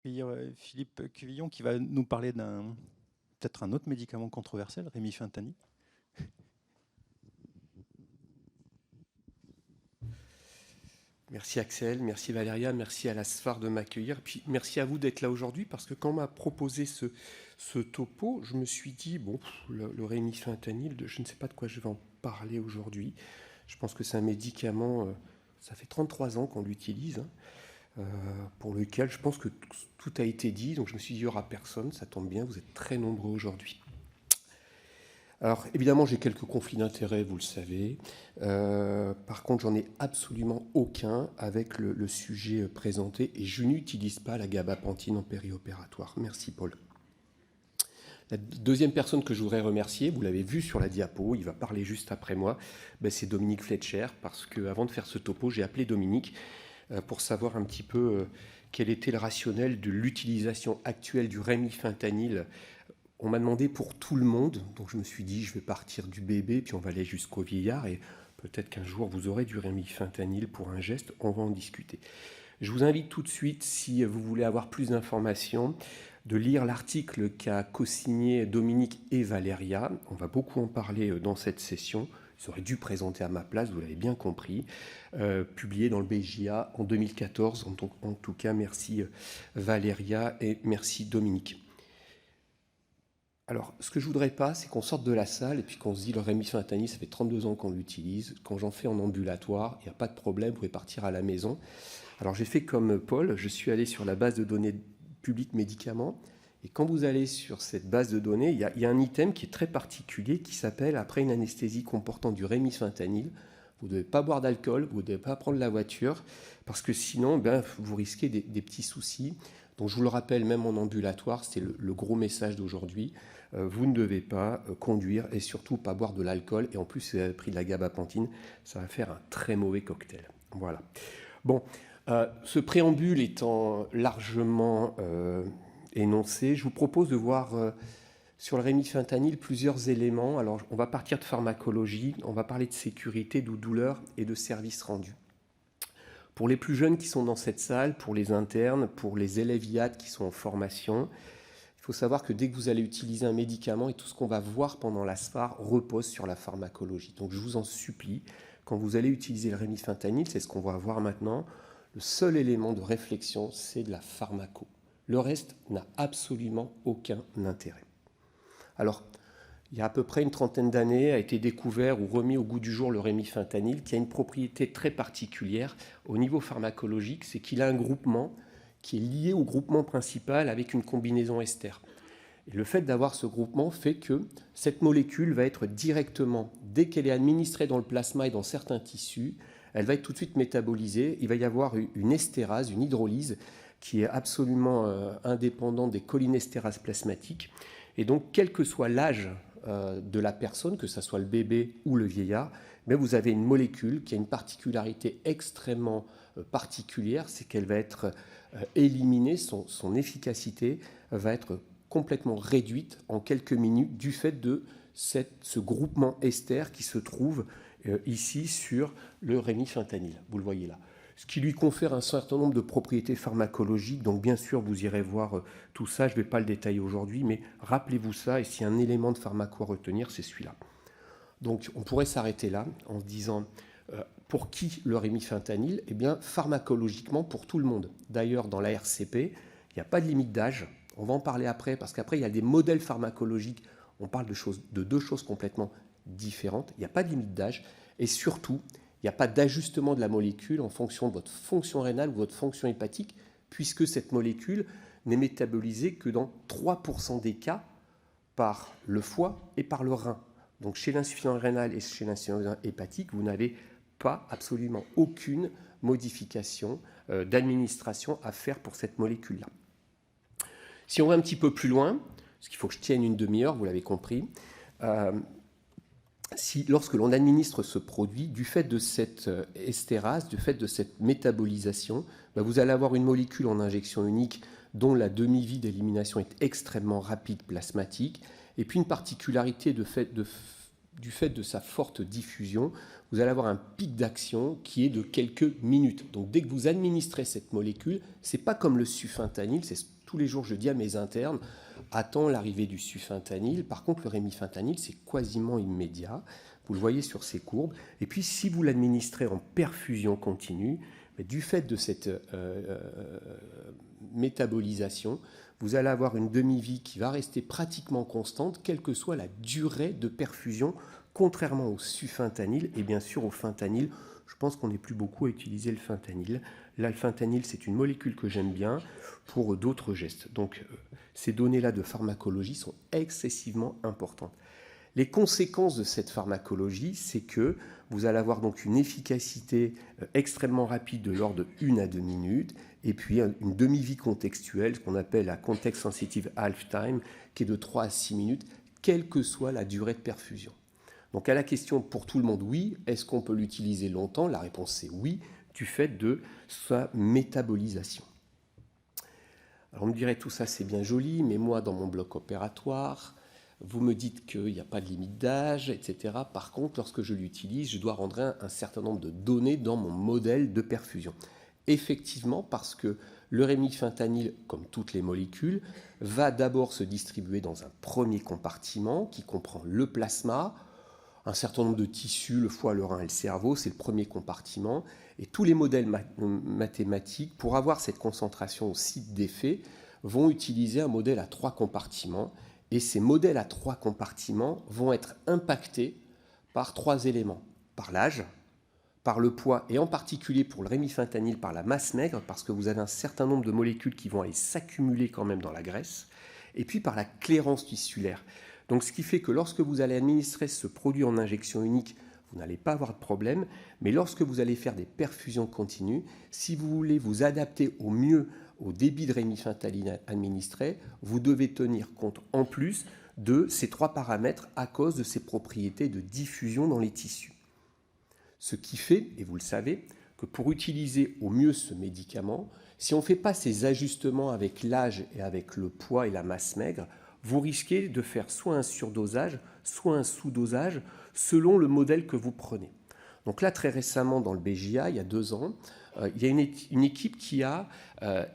Puis, Philippe Cuvillon qui va nous parler d'un peut-être un autre médicament controversel, rémifentanil. Merci Axel, merci Valéria, merci à la SFAR de m'accueillir. Puis merci à vous d'être là aujourd'hui parce que quand on m'a proposé ce topo, je me suis dit, bon, le rémifentanil, je ne sais pas de quoi je vais en parler aujourd'hui. Je pense que c'est un médicament, ça fait 33 ans qu'on l'utilise, hein, pour lequel je pense que tout a été dit. Donc je me suis dit, il n'y aura personne, ça tombe bien, vous êtes très nombreux aujourd'hui. Alors évidemment, j'ai quelques conflits d'intérêts, vous le savez. Par contre, j'en ai absolument aucun avec le sujet présenté et je n'utilise pas la gabapentine en périopératoire. Merci Paul. La deuxième personne que je voudrais remercier, vous l'avez vu sur la diapo, il va parler juste après moi, ben, c'est Dominique Fletcher, parce qu'avant de faire ce topo, j'ai appelé Dominique pour savoir un petit peu quel était le rationnel de l'utilisation actuelle du rémifentanil. On m'a demandé pour tout le monde, donc je me suis dit je vais partir du bébé, puis on va aller jusqu'au vieillard, et peut-être qu'un jour vous aurez du rémifentanil pour un geste, on va en discuter. Je vous invite tout de suite, si vous voulez avoir plus d'informations, de lire l'article qu'a co-signé Dominique et Valéria. On va beaucoup en parler dans cette session. Ils auraient dû présenter à ma place, vous l'avez bien compris, publié dans le BJA en 2014. En tout cas, merci Valéria et merci Dominique. Alors, ce que je voudrais pas, c'est qu'on sorte de la salle et puis qu'on se dit le rémifentanil, ça fait 32 ans qu'on l'utilise. Quand j'en fais en ambulatoire, il n'y a pas de problème, vous pouvez partir à la maison. Alors, j'ai fait comme Paul, je suis allé sur la base de données publique médicaments. Et quand vous allez sur cette base de données, il y a un item qui est très particulier qui s'appelle après une anesthésie comportant du rémifentanil. Vous ne devez pas boire d'alcool, vous ne devez pas prendre la voiture, parce que sinon, ben, vous risquez des petits soucis. Donc, je vous le rappelle, même en ambulatoire, c'est le gros message d'aujourd'hui. Vous ne devez pas conduire et surtout pas boire de l'alcool. Et en plus, si vous avez pris de la gabapentine, ça va faire un très mauvais cocktail. Voilà. Bon, ce préambule étant largement énoncé, je vous propose de voir sur le rémifentanil plusieurs éléments. Alors, on va partir de pharmacologie, on va parler de sécurité, de douleur et de service rendu. Pour les plus jeunes qui sont dans cette salle, pour les internes, pour les élèves IAT qui sont en formation, il faut savoir que dès que vous allez utiliser un médicament et tout ce qu'on va voir pendant la SFAR repose sur la pharmacologie. Donc je vous en supplie, quand vous allez utiliser le rémifentanil, c'est ce qu'on va voir maintenant, le seul élément de réflexion, c'est de la pharmaco. Le reste n'a absolument aucun intérêt. Alors, il y a à peu près une trentaine d'années, a été découvert ou remis au goût du jour le rémifentanil, qui a une propriété très particulière au niveau pharmacologique, c'est qu'il a un groupement qui est lié au groupement principal avec une combinaison ester. Et le fait d'avoir ce groupement fait que cette molécule va être directement, dès qu'elle est administrée dans le plasma et dans certains tissus, elle va être tout de suite métabolisée. Il va y avoir une estérase, une hydrolyse, qui est absolument indépendante des cholinestérases plasmatiques. Et donc, quel que soit l'âge de la personne, que ce soit le bébé ou le vieillard, mais vous avez une molécule qui a une particularité extrêmement particulière, c'est qu'elle va être éliminée, son efficacité va être complètement réduite en quelques minutes du fait de ce groupement ester qui se trouve ici sur le rémifentanil. Vous le voyez là. Ce qui lui confère un certain nombre de propriétés pharmacologiques. Donc bien sûr, vous irez voir tout ça. Je ne vais pas le détailler aujourd'hui, mais rappelez-vous ça. Et s'il y a un élément de pharmaco à retenir, c'est celui-là. Donc on pourrait s'arrêter là en se disant pour qui le rémifentanil? Eh bien pharmacologiquement pour tout le monde. D'ailleurs dans la RCP, il n'y a pas de limite d'âge. On va en parler après parce qu'après il y a des modèles pharmacologiques. On parle de deux choses complètement différentes. Il n'y a pas de limite d'âge et surtout il n'y a pas d'ajustement de la molécule en fonction de votre fonction rénale ou votre fonction hépatique puisque cette molécule n'est métabolisée que dans 3% des cas par le foie et par le rein. Donc chez l'insuffisance rénale et chez l'insuffisance hépatique, vous n'avez pas absolument aucune modification d'administration à faire pour cette molécule-là. Si on va un petit peu plus loin, parce qu'il faut que je tienne une demi-heure, vous l'avez compris, lorsque l'on administre ce produit, du fait de cette estérase, du fait de cette métabolisation, vous allez avoir une molécule en injection unique dont la demi-vie d'élimination est extrêmement rapide, plasmatique, et puis une particularité du fait de sa forte diffusion, vous allez avoir un pic d'action qui est de quelques minutes. Donc dès que vous administrez cette molécule, ce n'est pas comme le sufentanil, c'est tous les jours je dis à mes internes, attends l'arrivée du sufentanil. Par contre, le rémifentanil, c'est quasiment immédiat. Vous le voyez sur ces courbes. Et puis, si vous l'administrez en perfusion continue, du fait de cette métabolisation, vous allez avoir une demi-vie qui va rester pratiquement constante, quelle que soit la durée de perfusion, contrairement au sufentanil et bien sûr au fentanyl. Je pense qu'on n'est plus beaucoup à utiliser le fentanyl. Là, le fentanyl, c'est une molécule que j'aime bien pour d'autres gestes. Donc, ces données-là de pharmacologie sont excessivement importantes. Les conséquences de cette pharmacologie, c'est que vous allez avoir donc une efficacité extrêmement rapide de l'ordre de 1 à 2 minutes, et puis une demi-vie contextuelle, ce qu'on appelle la context sensitive half-time, qui est de 3 à 6 minutes, quelle que soit la durée de perfusion. Donc à la question pour tout le monde, oui, est-ce qu'on peut l'utiliser longtemps? La réponse est oui, du fait de sa métabolisation. Alors on me dirait tout ça c'est bien joli, mais moi dans mon bloc opératoire, vous me dites qu'il n'y a pas de limite d'âge, etc. Par contre, lorsque je l'utilise, je dois rentrer un certain nombre de données dans mon modèle de perfusion. Effectivement, parce que le rémifentanil, comme toutes les molécules, va d'abord se distribuer dans un premier compartiment qui comprend le plasma, un certain nombre de tissus, le foie, le rein et le cerveau, c'est le premier compartiment. Et tous les modèles mathématiques, pour avoir cette concentration au site d'effet, vont utiliser un modèle à 3 compartiments. Et ces modèles à 3 compartiments vont être impactés par 3 éléments. Par l'âge, par le poids, et en particulier pour le rémifentanil, par la masse maigre, parce que vous avez un certain nombre de molécules qui vont aller s'accumuler quand même dans la graisse, et puis par la clairance tissulaire. Donc ce qui fait que lorsque vous allez administrer ce produit en injection unique, vous n'allez pas avoir de problème, mais lorsque vous allez faire des perfusions continues, si vous voulez vous adapter au mieux au débit de rémifentanil administré, vous devez tenir compte en plus de ces 3 paramètres à cause de ses propriétés de diffusion dans les tissus. Ce qui fait, et vous le savez, que pour utiliser au mieux ce médicament, si on ne fait pas ces ajustements avec l'âge et avec le poids et la masse maigre, vous risquez de faire soit un surdosage, soit un sous-dosage, selon le modèle que vous prenez. Donc là, très récemment, dans le BJA, il y a 2 ans, il y a une équipe qui a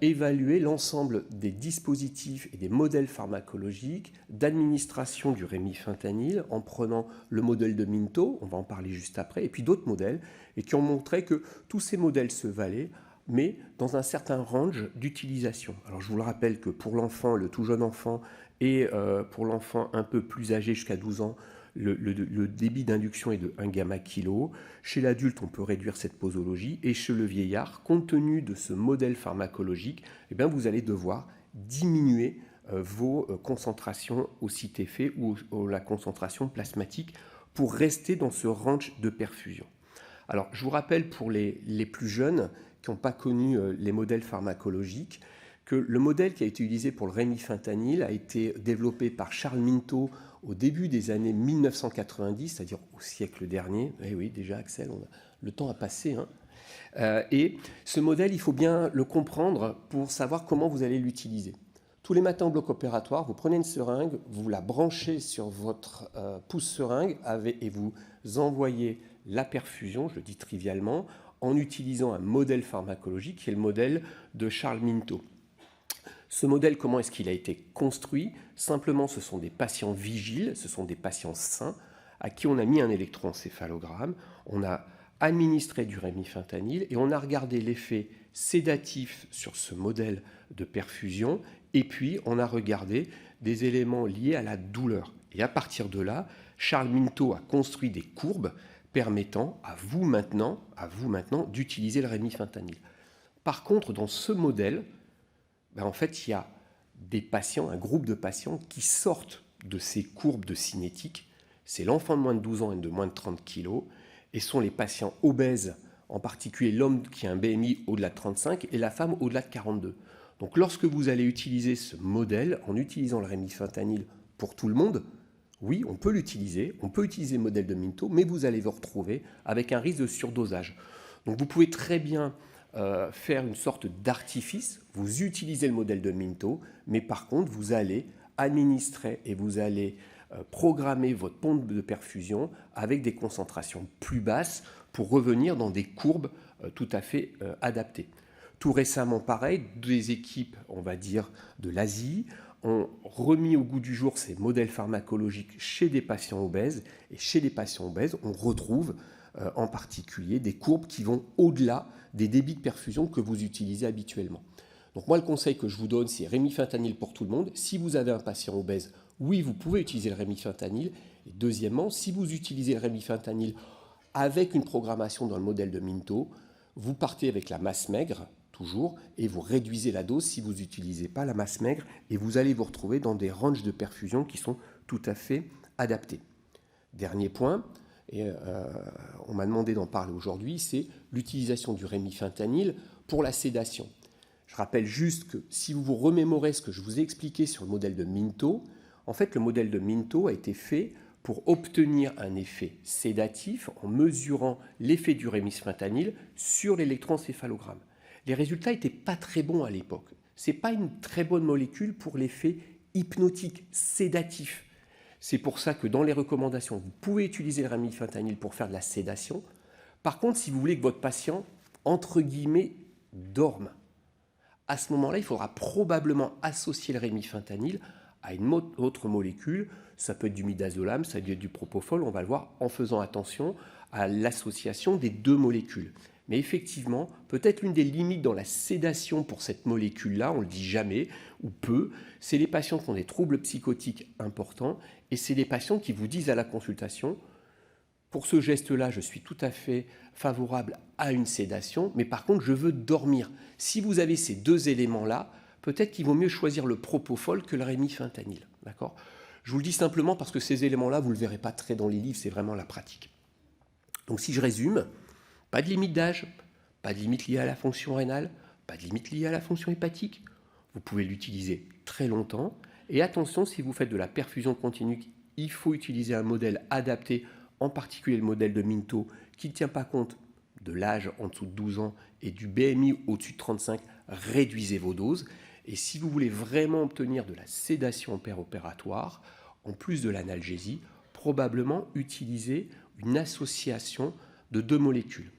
évalué l'ensemble des dispositifs et des modèles pharmacologiques d'administration du rémifentanil en prenant le modèle de Minto, on va en parler juste après, et puis d'autres modèles, et qui ont montré que tous ces modèles se valaient, mais dans un certain range d'utilisation. Alors je vous le rappelle que pour l'enfant, le tout jeune enfant, et pour l'enfant un peu plus âgé jusqu'à 12 ans, le débit d'induction est de 1 gamma kilo. Chez l'adulte, on peut réduire cette posologie. Et chez le vieillard, compte tenu de ce modèle pharmacologique, eh bien, vous allez devoir diminuer vos concentrations au site effet ou la concentration plasmatique pour rester dans ce range de perfusion. Alors, je vous rappelle pour les plus jeunes qui n'ont pas connu les modèles pharmacologiques, que le modèle qui a été utilisé pour le rémifentanil a été développé par Charles Minto au début des années 1990, c'est-à-dire au siècle dernier. Eh oui, déjà, Axel, le temps a passé. Et ce modèle, il faut bien le comprendre pour savoir comment vous allez l'utiliser. Tous les matins au bloc opératoire, vous prenez une seringue, vous la branchez sur votre pouce-seringue et vous envoyez la perfusion, je le dis trivialement, en utilisant un modèle pharmacologique qui est le modèle de Charles Minto. Ce modèle, comment est-ce qu'il a été construit? Simplement, ce sont des patients vigiles, ce sont des patients sains à qui on a mis un électroencéphalogramme, on a administré du rémifentanil et on a regardé l'effet sédatif sur ce modèle de perfusion et puis on a regardé des éléments liés à la douleur. Et à partir de là, Charles Minto a construit des courbes permettant à vous maintenant d'utiliser le rémifentanil. Par contre, dans ce modèle, en fait, il y a des patients, un groupe de patients qui sortent de ces courbes de cinétique. C'est l'enfant de moins de 12 ans et de moins de 30 kg, et sont les patients obèses, en particulier l'homme qui a un BMI au-delà de 35 et la femme au-delà de 42. Donc lorsque vous allez utiliser ce modèle, en utilisant le rémifentanil pour tout le monde, oui, on peut utiliser le modèle de Minto, mais vous allez vous retrouver avec un risque de surdosage. Donc vous pouvez très bien faire une sorte d'artifice, vous utilisez le modèle de Minto, mais par contre, vous allez administrer et vous allez programmer votre pompe de perfusion avec des concentrations plus basses pour revenir dans des courbes tout à fait adaptées. Tout récemment, pareil, des équipes, on va dire, de l'Asie ont remis au goût du jour ces modèles pharmacologiques chez des patients obèses. Et chez les patients obèses, on retrouve en particulier des courbes qui vont au-delà des débits de perfusion que vous utilisez habituellement. Donc moi, le conseil que je vous donne, c'est rémifentanil pour tout le monde. Si vous avez un patient obèse, oui, vous pouvez utiliser le rémifentanil. Et deuxièmement, si vous utilisez le rémifentanil avec une programmation dans le modèle de Minto, vous partez avec la masse maigre, toujours, et vous réduisez la dose si vous n'utilisez pas la masse maigre, et vous allez vous retrouver dans des ranges de perfusion qui sont tout à fait adaptés. Dernier point, et on m'a demandé d'en parler aujourd'hui, c'est l'utilisation du rémifentanil pour la sédation. Je rappelle juste que si vous vous remémorez ce que je vous ai expliqué sur le modèle de Minto, en fait le modèle de Minto a été fait pour obtenir un effet sédatif en mesurant l'effet du rémifentanil sur l'électroencéphalogramme. Les résultats n'étaient pas très bons à l'époque. Ce n'est pas une très bonne molécule pour l'effet hypnotique, sédatif. C'est pour ça que dans les recommandations, vous pouvez utiliser le rémifentanil pour faire de la sédation. Par contre, si vous voulez que votre patient, entre guillemets, dorme, à ce moment-là, il faudra probablement associer le rémifentanil à une autre molécule. Ça peut être du midazolam, ça peut être du propofol, on va le voir en faisant attention à l'association des deux molécules. Mais effectivement, peut-être l'une des limites dans la sédation pour cette molécule-là, on ne le dit jamais ou peu, c'est les patients qui ont des troubles psychotiques importants et c'est les patients qui vous disent à la consultation « Pour ce geste-là, je suis tout à fait favorable à une sédation, mais par contre, je veux dormir. » Si vous avez ces deux éléments-là, peut-être qu'il vaut mieux choisir le propofol que le rémifentanil. D'accord ? Je vous le dis simplement parce que ces éléments-là, vous ne le verrez pas très dans les livres, c'est vraiment la pratique. Donc si je résume, pas de limite d'âge, pas de limite liée à la fonction rénale, pas de limite liée à la fonction hépatique. Vous pouvez l'utiliser très longtemps. Et attention, si vous faites de la perfusion continue, il faut utiliser un modèle adapté, en particulier le modèle de Minto, qui ne tient pas compte de l'âge en dessous de 12 ans et du BMI au-dessus de 35. Réduisez vos doses. Et si vous voulez vraiment obtenir de la sédation opératoire, en plus de l'analgésie, probablement utiliser une association de deux molécules.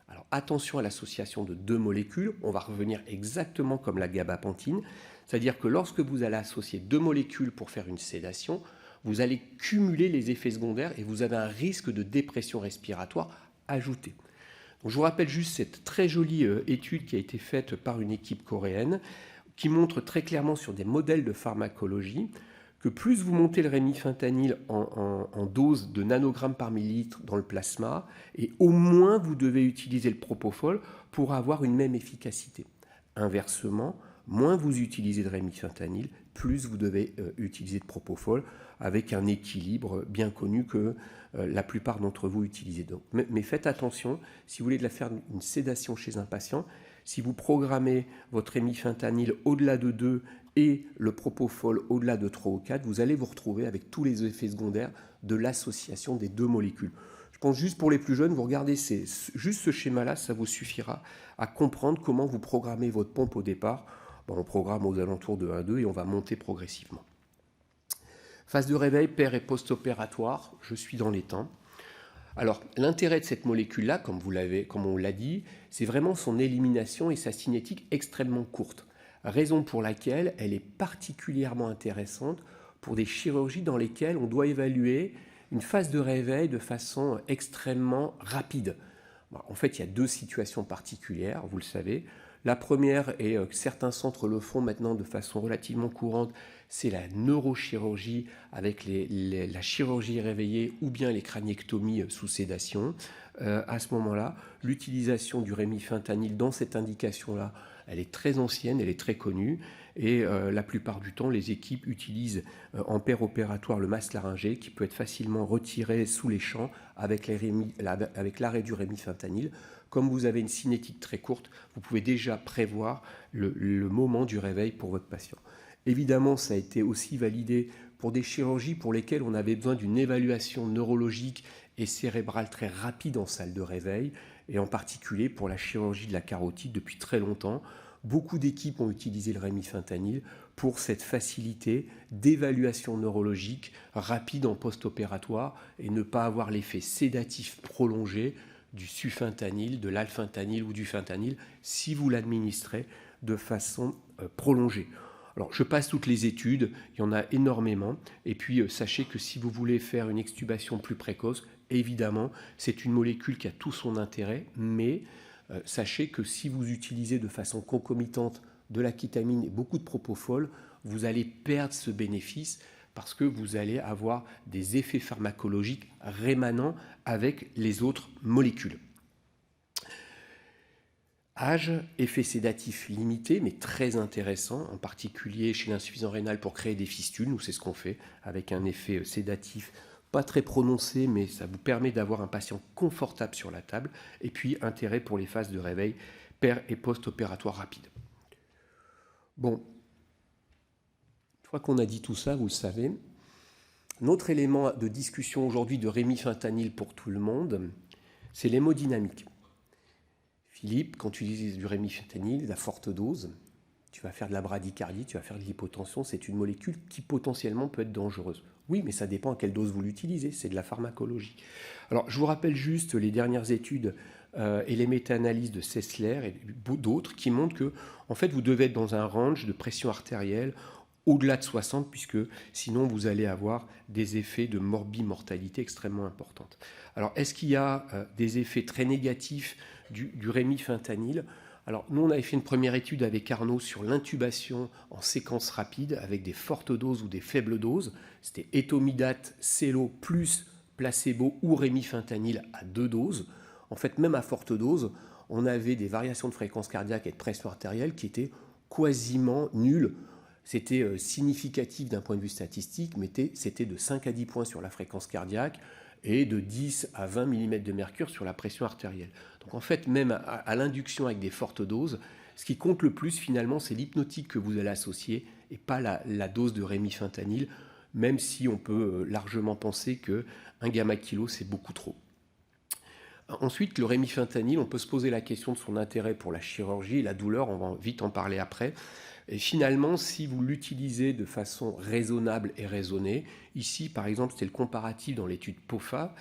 Alors attention à l'association de deux molécules, on va revenir exactement comme la gabapentine, c'est-à-dire que lorsque vous allez associer deux molécules pour faire une sédation, vous allez cumuler les effets secondaires et vous avez un risque de dépression respiratoire ajouté. Donc, je vous rappelle juste cette très jolie étude qui a été faite par une équipe coréenne qui montre très clairement sur des modèles de pharmacologie que plus vous montez le rémifentanil en dose de nanogrammes par millilitre dans le plasma, et au moins vous devez utiliser le propofol pour avoir une même efficacité. Inversement, moins vous utilisez de rémifentanil, plus vous devez utiliser de propofol, avec un équilibre bien connu que la plupart d'entre vous utilisez. Donc, mais faites attention, si vous voulez faire une sédation chez un patient, si vous programmez votre rémifentanil au-delà de 2 et le propofol au-delà de 3 ou 4, vous allez vous retrouver avec tous les effets secondaires de l'association des deux molécules. Je pense juste pour les plus jeunes, vous regardez juste ce schéma-là, ça vous suffira à comprendre comment vous programmez votre pompe au départ. Bon, on programme aux alentours de 1,2 et on va monter progressivement. Phase de réveil, pér- et post-opératoire, je suis dans les temps. Alors, l'intérêt de cette molécule-là, comme on l'a dit, c'est vraiment son élimination et sa cinétique extrêmement courte. Raison pour laquelle elle est particulièrement intéressante pour des chirurgies dans lesquelles on doit évaluer une phase de réveil de façon extrêmement rapide. En fait, il y a deux situations particulières, vous le savez. La première, et certains centres le font maintenant de façon relativement courante, c'est la neurochirurgie avec la chirurgie réveillée ou bien les craniectomies sous sédation. À ce moment-là, l'utilisation du rémifentanil dans cette indication-là, elle est très ancienne, elle est très connue, et la plupart du temps, les équipes utilisent en péropératoire le masque laryngé qui peut être facilement retiré sous les champs avec l'arrêt du rémifentanil. Comme vous avez une cinétique très courte, vous pouvez déjà prévoir le moment du réveil pour votre patient. Évidemment, ça a été aussi validé pour des chirurgies pour lesquelles on avait besoin d'une évaluation neurologique et cérébrale très rapide en salle de réveil, et en particulier pour la chirurgie de la carotide depuis très longtemps. Beaucoup d'équipes ont utilisé le rémifentanil pour cette facilité d'évaluation neurologique rapide en post-opératoire et ne pas avoir l'effet sédatif prolongé du sufentanil, de l'alfentanil ou du fentanyl si vous l'administrez de façon prolongée. Alors, je passe toutes les études, il y en a énormément. Et puis, sachez que si vous voulez faire une extubation plus précoce, évidemment, c'est une molécule qui a tout son intérêt, mais sachez que si vous utilisez de façon concomitante de la kétamine et beaucoup de propofol, vous allez perdre ce bénéfice parce que vous allez avoir des effets pharmacologiques rémanents avec les autres molécules. Âge, effet sédatif limité, mais très intéressant, en particulier chez l'insuffisant rénal pour créer des fistules. Nous, c'est ce qu'on fait avec un effet sédatif pas très prononcé, mais ça vous permet d'avoir un patient confortable sur la table. Et puis, intérêt pour les phases de réveil per- et post-opératoire rapide. Bon, une fois qu'on a dit tout ça, vous le savez, notre élément de discussion aujourd'hui de rémifentanil pour tout le monde, c'est l'hémodynamique. Philippe, quand tu utilises du rémifentanil, à forte dose, tu vas faire de la bradycardie, tu vas faire de l'hypotension, c'est une molécule qui potentiellement peut être dangereuse. Oui, mais ça dépend à quelle dose vous l'utilisez, c'est de la pharmacologie. Alors, je vous rappelle juste les dernières études et les méta-analyses de Sessler et d'autres qui montrent que, en fait, vous devez être dans un range de pression artérielle au-delà de 60, puisque sinon vous allez avoir des effets de morbimortalité extrêmement importantes. Alors, est-ce qu'il y a des effets très négatifs du rémifentanil? Alors, nous, on avait fait une première étude avec Arnaud sur l'intubation en séquence rapide avec des fortes doses ou des faibles doses. C'était étomidate, célo plus placebo ou rémifentanil à 2 doses. En fait, même à forte dose, on avait des variations de fréquence cardiaque et de pression artérielle qui étaient quasiment nulles. C'était significatif d'un point de vue statistique, mais c'était de 5 à 10 points sur la fréquence cardiaque et de 10 à 20 mm de mercure sur la pression artérielle. Donc en fait, même à l'induction avec des fortes doses, ce qui compte le plus finalement, c'est l'hypnotique que vous allez associer et pas la dose de rémifentanil, même si on peut largement penser qu'un gamma kilo, c'est beaucoup trop. Ensuite, le rémifentanil, on peut se poser la question de son intérêt pour la chirurgie et la douleur, on va vite en parler après. Et finalement, si vous l'utilisez de façon raisonnable et raisonnée, ici par exemple c'était le comparatif dans l'étude POFA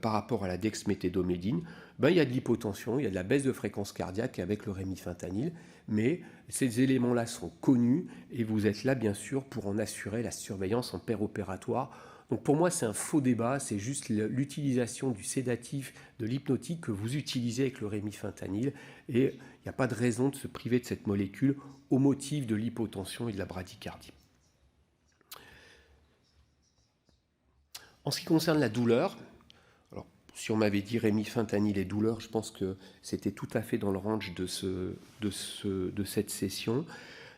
par rapport à la dexméthédomédine, il y a de l'hypotension, il y a de la baisse de fréquence cardiaque avec le rémifentanil, mais ces éléments-là sont connus et vous êtes là bien sûr pour en assurer la surveillance en péropératoire. Donc pour moi c'est un faux débat, c'est juste l'utilisation du sédatif, de l'hypnotique que vous utilisez avec le rémifentanil et il n'y a pas de raison de se priver de cette molécule au motif de l'hypotension et de la bradycardie. En ce qui concerne la douleur, alors, si on m'avait dit rémifentanil et douleur, je pense que c'était tout à fait dans le range de cette session.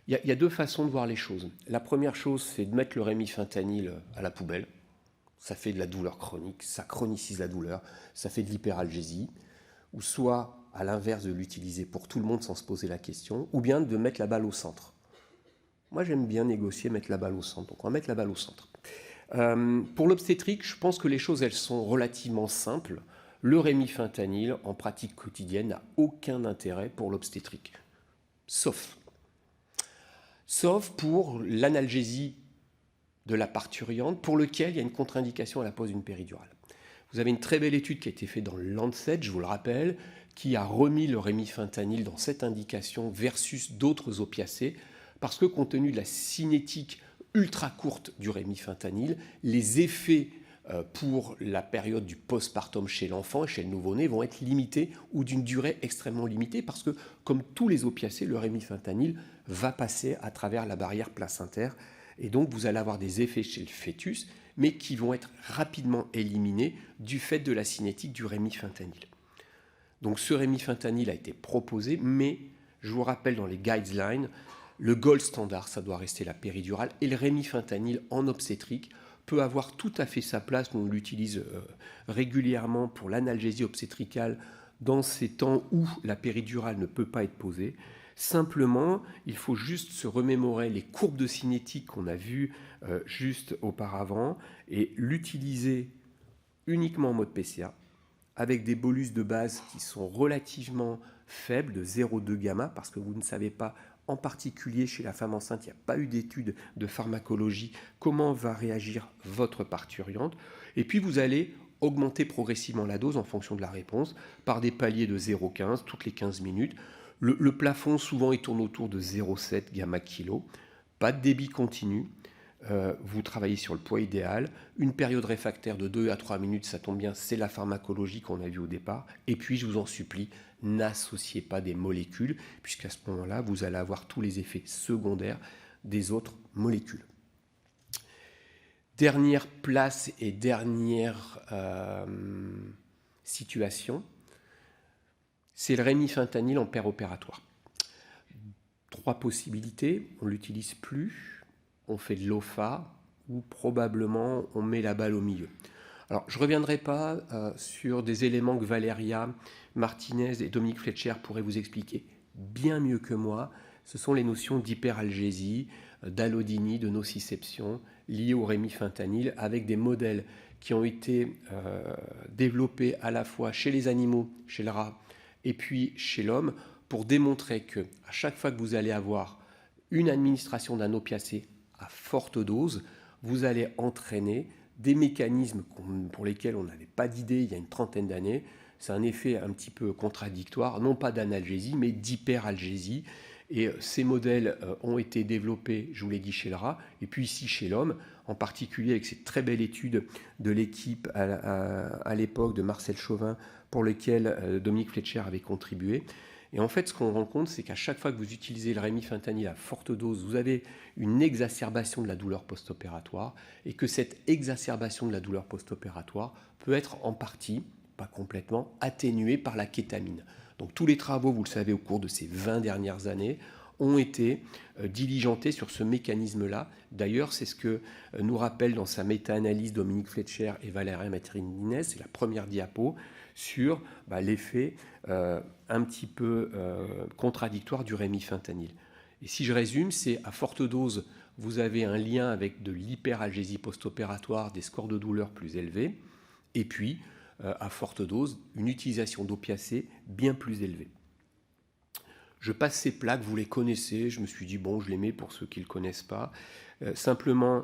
Il y a deux façons de voir les choses. La première chose, c'est de mettre le rémifentanil à la poubelle. Ça fait de la douleur chronique, ça chronicise la douleur, ça fait de l'hyperalgésie, ou soit à l'inverse de l'utiliser pour tout le monde sans se poser la question, ou bien de mettre la balle au centre. Moi j'aime bien négocier, mettre la balle au centre, donc on va mettre la balle au centre. Pour l'obstétrique, je pense que les choses elles sont relativement simples. Le rémifentanil en pratique quotidienne n'a aucun intérêt pour l'obstétrique, sauf pour l'analgésie de la parturiente, pour lequel il y a une contre-indication à la pose d'une péridurale. Vous avez une très belle étude qui a été faite dans le Lancet, je vous le rappelle, qui a remis le rémifentanil dans cette indication versus d'autres opiacés, parce que compte tenu de la cinétique ultra courte du rémifentanil, les effets pour la période du postpartum chez l'enfant et chez le nouveau-né vont être limités ou d'une durée extrêmement limitée, parce que, comme tous les opiacés, le rémifentanil va passer à travers la barrière placentaire, et donc vous allez avoir des effets chez le fœtus, mais qui vont être rapidement éliminés du fait de la cinétique du rémifentanil. Donc ce rémifentanil a été proposé, mais je vous rappelle dans les guidelines, le gold standard, ça doit rester la péridurale, et le rémifentanil en obstétrique peut avoir tout à fait sa place. Nous, on l'utilise régulièrement pour l'analgésie obstétricale dans ces temps où la péridurale ne peut pas être posée. Simplement, il faut juste se remémorer les courbes de cinétique qu'on a vues juste auparavant et l'utiliser uniquement en mode PCA avec des bolus de base qui sont relativement faibles, de 0,2 gamma, parce que vous ne savez pas en particulier chez la femme enceinte, il n'y a pas eu d'étude de pharmacologie, comment va réagir votre parturiente. Et puis vous allez augmenter progressivement la dose en fonction de la réponse par des paliers de 0,15 toutes les 15 minutes. Le plafond, souvent, il tourne autour de 0,7 gamma kilo. Pas de débit continu. Vous travaillez sur le poids idéal. Une période réfractaire de 2 à 3 minutes, ça tombe bien, c'est la pharmacologie qu'on a vue au départ. Et puis, je vous en supplie, n'associez pas des molécules, puisqu'à ce moment-là, vous allez avoir tous les effets secondaires des autres molécules. Dernière place et dernière situation, c'est le rémifentanil en péropératoire. 3 possibilités, on ne l'utilise plus, on fait de l'OFA ou probablement on met la balle au milieu. Alors je ne reviendrai pas sur des éléments que Valéria Martinez et Dominique Fletcher pourraient vous expliquer bien mieux que moi. Ce sont les notions d'hyperalgésie, d'allodynie, de nociception liées au rémifentanil avec des modèles qui ont été développés à la fois chez les animaux, chez le rat et puis chez l'homme pour démontrer que à chaque fois que vous allez avoir une administration d'un opiacé à forte dose, vous allez entraîner des mécanismes pour lesquels on n'avait pas d'idée il y a une trentaine d'années. C'est un effet un petit peu contradictoire, non pas d'analgésie, mais d'hyperalgésie. Et ces modèles ont été développés, je vous l'ai dit, chez le rat, et puis ici chez l'homme, en particulier avec cette très belle étude de l'équipe à l'époque de Marcel Chauvin, pour lequel Dominique Fletcher avait contribué. Et en fait, ce qu'on rencontre, c'est qu'à chaque fois que vous utilisez le rémifentanil à forte dose, vous avez une exacerbation de la douleur post-opératoire, et que cette exacerbation de la douleur post-opératoire peut être en partie, pas complètement, atténuée par la kétamine. Donc tous les travaux, vous le savez, au cours de ces 20 dernières années, ont été diligentés sur ce mécanisme-là. D'ailleurs, c'est ce que nous rappelle dans sa méta-analyse Dominique Fletcher et Valéria Martinez, c'est la première diapo, sur l'effet un petit peu contradictoire du rémifentanil. Et si je résume, c'est à forte dose, vous avez un lien avec de l'hyperalgésie post-opératoire, des scores de douleur plus élevés, et puis à forte dose, une utilisation d'opiacés bien plus élevée. Je passe ces plaques, vous les connaissez, je me suis dit, bon, je les mets pour ceux qui ne le connaissent pas. Simplement,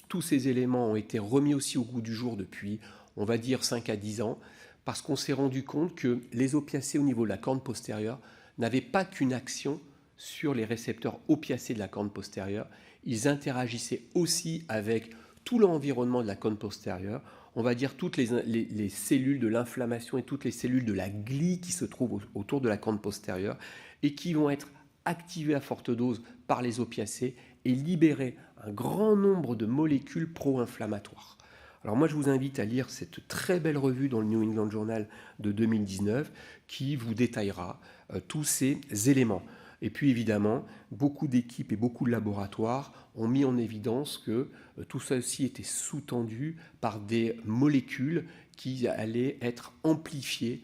tous ces éléments ont été remis aussi au goût du jour depuis, on va dire, 5 à 10 ans, parce qu'on s'est rendu compte que les opiacés au niveau de la corne postérieure n'avaient pas qu'une action sur les récepteurs opiacés de la corne postérieure, ils interagissaient aussi avec tout l'environnement de la corne postérieure, on va dire toutes les cellules de l'inflammation et toutes les cellules de la glie qui se trouvent autour de la corne postérieure et qui vont être activées à forte dose par les opiacés et libérer un grand nombre de molécules pro-inflammatoires. Alors moi, je vous invite à lire cette très belle revue dans le New England Journal de 2019 qui vous détaillera tous ces éléments. Et puis évidemment, beaucoup d'équipes et beaucoup de laboratoires ont mis en évidence que tout ceci était sous-tendu par des molécules qui allaient être amplifiées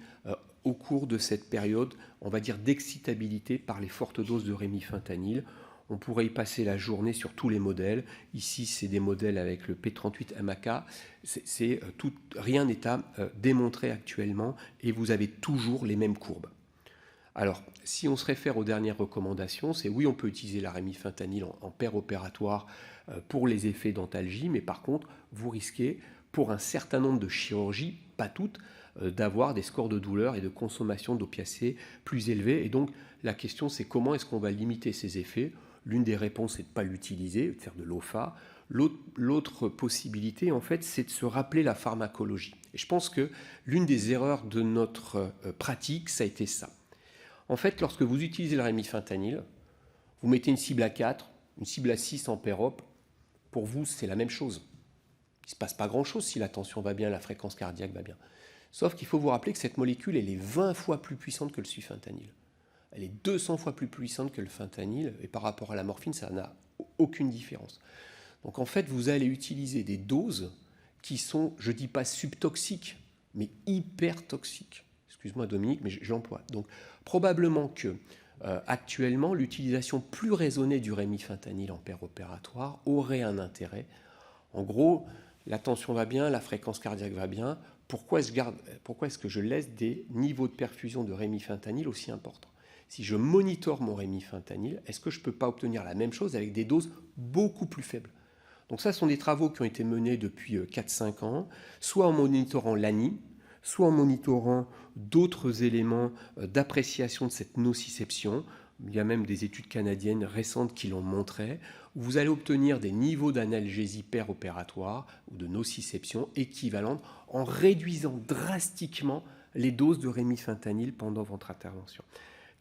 au cours de cette période, on va dire, d'excitabilité par les fortes doses de rémifentanil. On pourrait y passer la journée sur tous les modèles. Ici, c'est des modèles avec le P38-MAK. Rien n'est à démontrer actuellement et vous avez toujours les mêmes courbes. Alors, si on se réfère aux dernières recommandations, c'est oui, on peut utiliser la rémifentanil en péropératoire pour les effets d'antalgie, mais par contre, vous risquez, pour un certain nombre de chirurgies, pas toutes, d'avoir des scores de douleur et de consommation d'opiacés plus élevés. Et donc, la question, c'est comment est-ce qu'on va limiter ces effets ? L'une des réponses, c'est de ne pas l'utiliser, de faire de l'OFA. L'autre possibilité, en fait, c'est de se rappeler la pharmacologie. Et je pense que l'une des erreurs de notre pratique, ça a été ça. En fait, lorsque vous utilisez le rémifentanil, vous mettez une cible à 4, une cible à 6 en pérop, pour vous, c'est la même chose. Il ne se passe pas grand-chose si la tension va bien, la fréquence cardiaque va bien. Sauf qu'il faut vous rappeler que cette molécule, elle est 20 fois plus puissante que le sufentanil. Elle est 200 fois plus puissante que le fentanyl, et par rapport à la morphine, ça n'a aucune différence. Donc en fait, vous allez utiliser des doses qui sont, je ne dis pas subtoxiques, mais hyper toxiques. Excuse-moi Dominique, mais j'emploie. Donc probablement que actuellement, l'utilisation plus raisonnée du rémifentanil en péropératoire aurait un intérêt. En gros, la tension va bien, la fréquence cardiaque va bien. Pourquoi est-ce que je laisse des niveaux de perfusion de rémifentanil aussi importants ? Si je monitore mon rémifentanyl, est-ce que je ne peux pas obtenir la même chose avec des doses beaucoup plus faibles? Donc ça, ce sont des travaux qui ont été menés depuis 4-5 ans, soit en monitorant l'ANI, soit en monitorant d'autres éléments d'appréciation de cette nociception. Il y a même des études canadiennes récentes qui l'ont montré, où vous allez obtenir des niveaux d'analgésie péropératoire ou de nociception équivalentes en réduisant drastiquement les doses de rémifentanyl pendant votre intervention.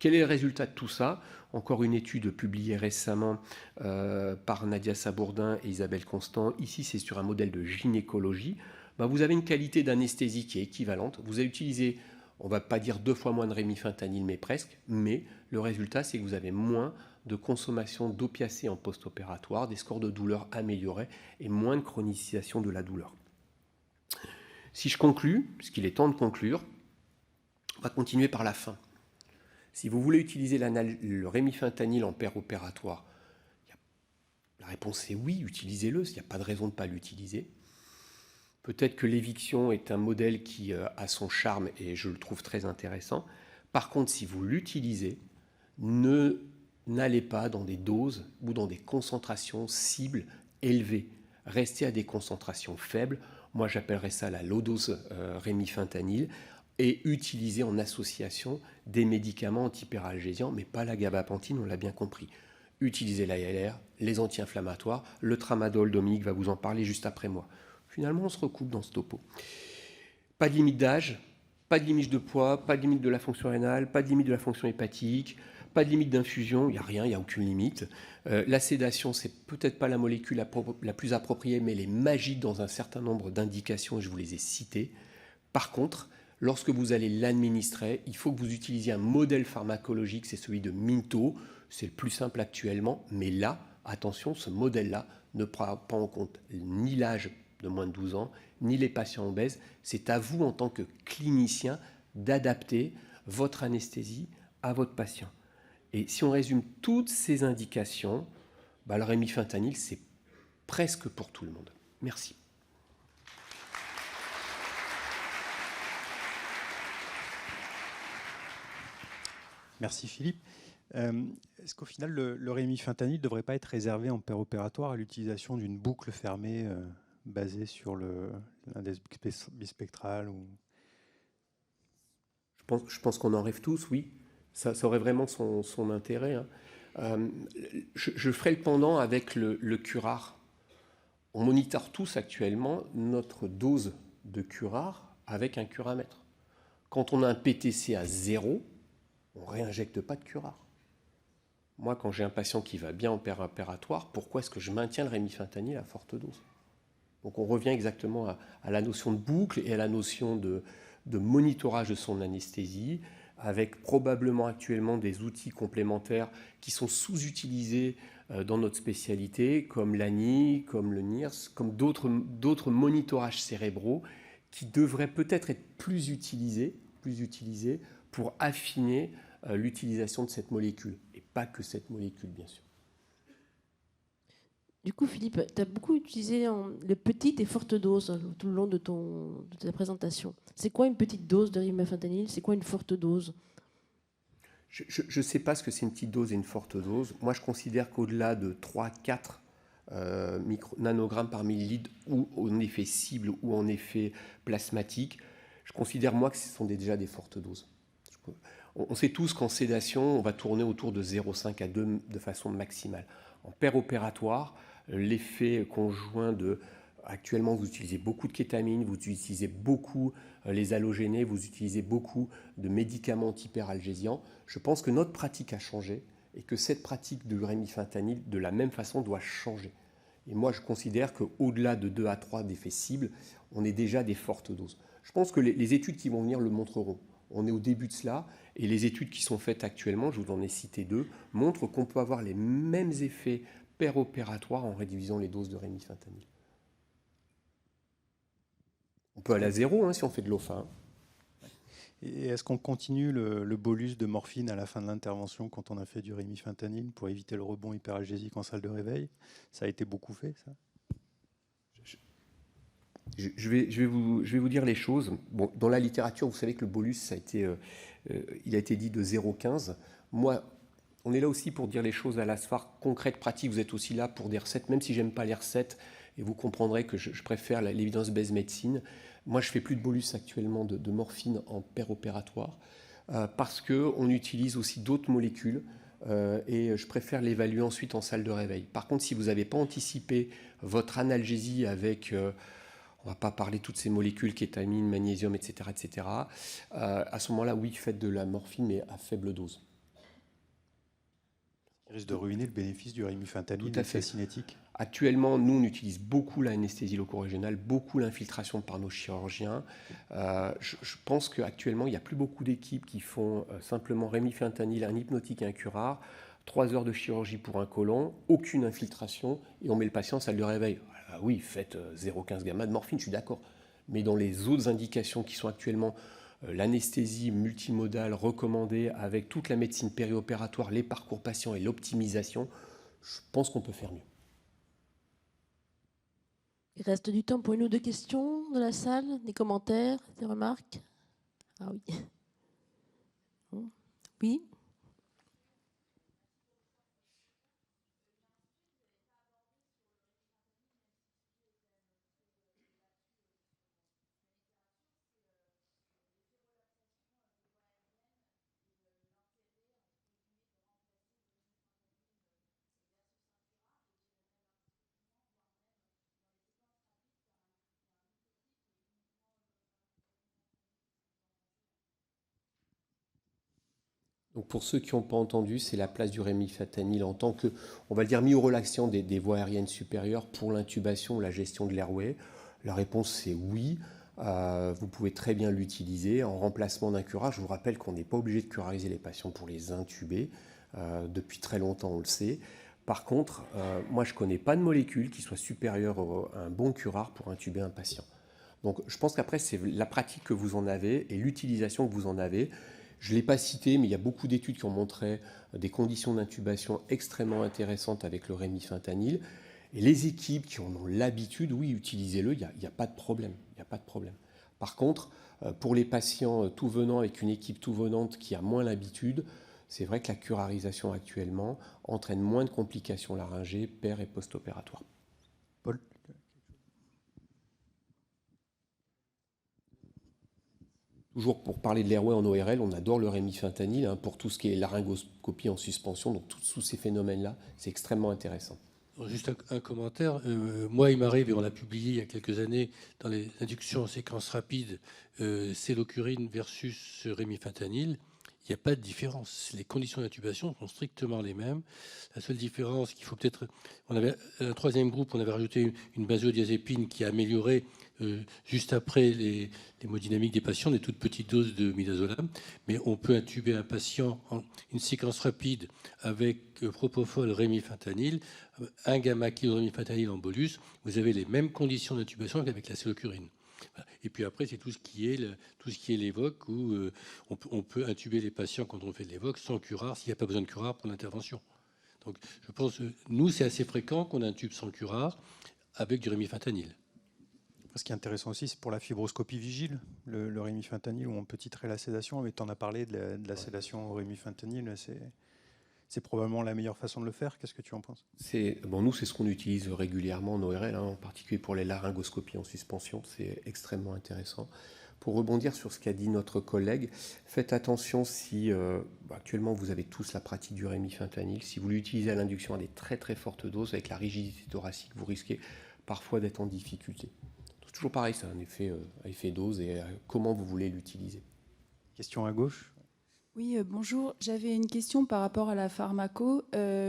Quel est le résultat de tout ça? Encore une étude publiée récemment par Nadia Sabourdin et Isabelle Constant. Ici, c'est sur un modèle de gynécologie. Vous avez une qualité d'anesthésie qui est équivalente. Vous avez utilisé, on ne va pas dire 2 fois moins de rémifentanyl, mais presque. Mais le résultat, c'est que vous avez moins de consommation d'opiacés en post-opératoire, des scores de douleur améliorés et moins de chronicisation de la douleur. Si je conclus, puisqu'il est temps de conclure, on va continuer par la fin. Si vous voulez utiliser le rémifentanyl en péropératoire, la réponse est oui, utilisez-le, il n'y a pas de raison de ne pas l'utiliser. Peut-être que l'éviction est un modèle qui a son charme et je le trouve très intéressant. Par contre, si vous l'utilisez, n'allez pas dans des doses ou dans des concentrations cibles élevées. Restez à des concentrations faibles. Moi, j'appellerais ça la low-dose rémifentanyl et utilisez en association des médicaments antipéralgésiants, mais pas la gabapentine, on l'a bien compris. Utilisez l'ALR, les anti-inflammatoires, le tramadol, Dominique va vous en parler juste après moi. Finalement, on se recoupe dans ce topo. Pas de limite d'âge, pas de limite de poids, pas de limite de la fonction rénale, pas de limite de la fonction hépatique, pas de limite d'infusion, il n'y a rien, il n'y a aucune limite. La sédation, c'est peut-être pas la molécule la plus appropriée, mais elle est magique dans un certain nombre d'indications, et je vous les ai citées. Par contre, lorsque vous allez l'administrer, il faut que vous utilisiez un modèle pharmacologique, c'est celui de Minto, c'est le plus simple actuellement, mais là, attention, ce modèle-là ne prend pas en compte ni l'âge de moins de 12 ans, ni les patients obèses. C'est à vous, en tant que clinicien, d'adapter votre anesthésie à votre patient. Et si on résume toutes ces indications, le rémifentanyl, c'est presque pour tout le monde. Merci. Merci Philippe. Est-ce qu'au final, le rémifentanyl ne devrait pas être réservé en péropératoire à l'utilisation d'une boucle fermée basée sur l'index bispectral ou... Je pense qu'on en rêve tous, oui. Ça aurait vraiment son intérêt. Hein. Je ferai le pendant avec le curare. On monitore tous actuellement notre dose de curare avec un curamètre. Quand on a un PTC à 0, on ne réinjecte pas de curare. Moi, quand j'ai un patient qui va bien en péropératoire, pourquoi est-ce que je maintiens le rémifentanyl à forte dose? Donc on revient exactement à la notion de boucle et à la notion de monitorage de son anesthésie, avec probablement actuellement des outils complémentaires qui sont sous-utilisés dans notre spécialité, comme l'ANI, comme le NIRS, comme d'autres monitorages cérébraux qui devraient peut-être être plus utilisés pour affiner l'utilisation de cette molécule, et pas que cette molécule, bien sûr. Du coup, Philippe, tu as beaucoup utilisé les petites et fortes doses tout le long de ta présentation. C'est quoi une petite dose de rémifentanyl? C'est quoi une forte dose? Je ne sais pas ce que c'est une petite dose et une forte dose. Moi, je considère qu'au-delà de 3-4 nanogrammes par millilitre, ou en effet cible ou en effet plasmatique, je considère, moi, que ce sont déjà des fortes doses. On sait tous qu'en sédation, on va tourner autour de 0,5 à 2 de façon maximale. En péropératoire, l'effet conjoint de... Actuellement, vous utilisez beaucoup de kétamine, vous utilisez beaucoup les halogénés, vous utilisez beaucoup de médicaments antipéralgésiants. Je pense que notre pratique a changé et que cette pratique de rémifentanyl, de la même façon, doit changer. Et moi, je considère qu'au-delà de 2 à 3 d'effets cibles, on est déjà des fortes doses. Je pense que les études qui vont venir le montreront. On est au début de cela, et les études qui sont faites actuellement, je vous en ai cité 2, montrent qu'on peut avoir les mêmes effets péropératoires en réduisant les doses de rémifentanyl. On peut aller à 0 si on fait de l'OFA. Et est-ce qu'on continue le bolus de morphine à la fin de l'intervention quand on a fait du rémifentanyl pour éviter le rebond hyperalgésique en salle de réveil? Ça a été beaucoup fait, ça? Je vais vous dire les choses. Bon, dans la littérature, vous savez que le bolus, il a été dit de 0,15. Moi, on est là aussi pour dire les choses à la sphère concrète, pratique. Vous êtes aussi là pour des recettes, même si j'aime pas les recettes, et vous comprendrez que je préfère l'évidence-based médecine. Moi, je fais plus de bolus actuellement de morphine en péropératoire parce qu'on utilise aussi d'autres molécules et je préfère l'évaluer ensuite en salle de réveil. Par contre, si vous n'avez pas anticipé votre analgésie avec, on ne va pas parler de toutes ces molécules, kétamine, magnésium, etc., etc., à ce moment-là, oui, faites de la morphine, mais à faible dose. Il risque de ruiner le bénéfice du rémifentanil, Tout à l'effet fait. cinétique. Actuellement, nous, on utilise beaucoup l'anesthésie loco-régionale, beaucoup l'infiltration par nos chirurgiens. Je pense qu'actuellement, il n'y a plus beaucoup d'équipes qui font simplement rémifentanil, un hypnotique et un curare, 3 heures de chirurgie pour un côlon, aucune infiltration, et on met le patient en salle de réveil. Ah oui, faites 0,15 gamma de morphine, je suis d'accord. Mais dans les autres indications qui sont actuellement l'anesthésie multimodale recommandée avec toute la médecine périopératoire, les parcours patients et l'optimisation, je pense qu'on peut faire mieux. Il reste du temps pour une ou deux questions de la salle, des commentaires, des remarques. Ah oui. Oui. Donc pour ceux qui n'ont pas entendu, c'est la place du rémifentanil en tant que, on va le dire, myorelaxant des voies aériennes supérieures pour l'intubation ou la gestion de l'airway. La réponse c'est oui. Vous pouvez très bien l'utiliser en remplacement d'un curare. Je vous rappelle qu'on n'est pas obligé de curariser les patients pour les intuber. Depuis très longtemps, on le sait. Par contre, moi je ne connais pas de molécule qui soit supérieure à un bon curare pour intuber un patient. Donc je pense qu'après, c'est la pratique que vous en avez et l'utilisation que vous en avez. Je ne l'ai pas cité, mais il y a beaucoup d'études qui ont montré des conditions d'intubation extrêmement intéressantes avec le rémifentanil. Et les équipes qui en ont l'habitude, oui, utilisez-le, il n'y a pas de problème. Il n'y a pas de problème. Par contre, pour les patients tout venant avec une équipe tout venante qui a moins l'habitude, c'est vrai que la curarisation actuellement entraîne moins de complications laryngées, péri- et post-opératoires. Paul? Toujours pour parler de l'airway en ORL, on adore le rémifentanil hein, pour tout ce qui est laryngoscopie en suspension, donc tous ces phénomènes-là, c'est extrêmement intéressant. Juste un commentaire. Moi, il m'arrive, et on l'a publié il y a quelques années, dans les inductions en séquence rapide, célocurine versus rémifentanil, il n'y a pas de différence. Les conditions d'intubation sont strictement les mêmes. La seule différence qu'il faut peut-être... On avait un troisième groupe, on avait rajouté une benzodiazépine qui a amélioré juste après les hémodynamiques des patients, des toutes petites doses de midazolam. Mais on peut intuber un patient en une séquence rapide avec propofol, rémifentanil, un gamma-rémifentanil en bolus. Vous avez les mêmes conditions d'intubation qu'avec la célocurine. Et puis après, c'est tout ce qui est l'évoque, où on peut intuber les patients quand on fait de l'évoque sans curare, s'il n'y a pas besoin de curare pour l'intervention. Donc je pense, nous, c'est assez fréquent qu'on intube sans curare avec du rémifentanil. Ce qui est intéressant aussi, c'est pour la fibroscopie vigile, le rémifentanil, ou en petite sédation. Mais tu en as parlé de la sédation au rémifentanil, c'est probablement la meilleure façon de le faire. Qu'est-ce que tu en penses? Nous, c'est ce qu'on utilise régulièrement en ORL, hein, en particulier pour les laryngoscopies en suspension. C'est extrêmement intéressant. Pour rebondir sur ce qu'a dit notre collègue, faites attention si actuellement vous avez tous la pratique du rémifentanil. Si vous l'utilisez à l'induction à des très très fortes doses, avec la rigidité thoracique, vous risquez parfois d'être en difficulté. C'est toujours pareil, c'est un effet dose et comment vous voulez l'utiliser. Question à gauche. Oui, bonjour. J'avais une question par rapport à la pharmaco.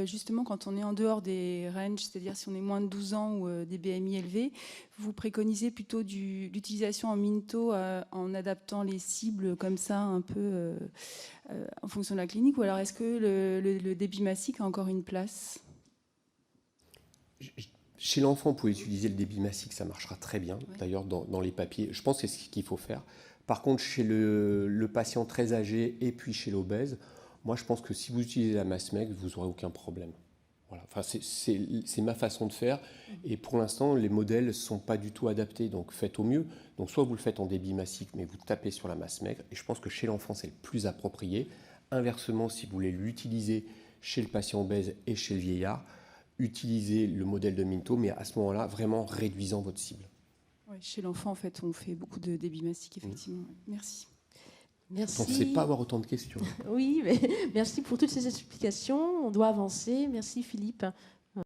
Justement, quand on est en dehors des ranges, c'est-à-dire si on est moins de 12 ans ou des BMI élevés, vous préconisez plutôt l'utilisation en minto en adaptant les cibles comme ça un peu en fonction de la clinique, ou alors est-ce que le débit massique a encore une place? Chez l'enfant, vous pouvez utiliser le débit massique, ça marchera très bien. Ouais. D'ailleurs, dans les papiers, je pense que c'est ce qu'il faut faire. Par contre, chez le patient très âgé et puis chez l'obèse, moi, je pense que si vous utilisez la Massmeg, vous n'aurez aucun problème. Voilà. Enfin, c'est ma façon de faire. Et pour l'instant, les modèles ne sont pas du tout adaptés. Donc, faites au mieux. Donc, soit vous le faites en débit massique, mais vous tapez sur la Massmeg. Et je pense que chez l'enfant, c'est le plus approprié. Inversement, si vous voulez l'utiliser chez le patient obèse et chez le vieillard, utilisez le modèle de Minto, mais à ce moment-là, vraiment réduisant votre cible. Ouais, chez l'enfant, en fait, on fait beaucoup de débit mastic, effectivement. Merci. Merci. On ne sait pas avoir autant de questions. Oui, mais merci pour toutes ces explications. On doit avancer. Merci Philippe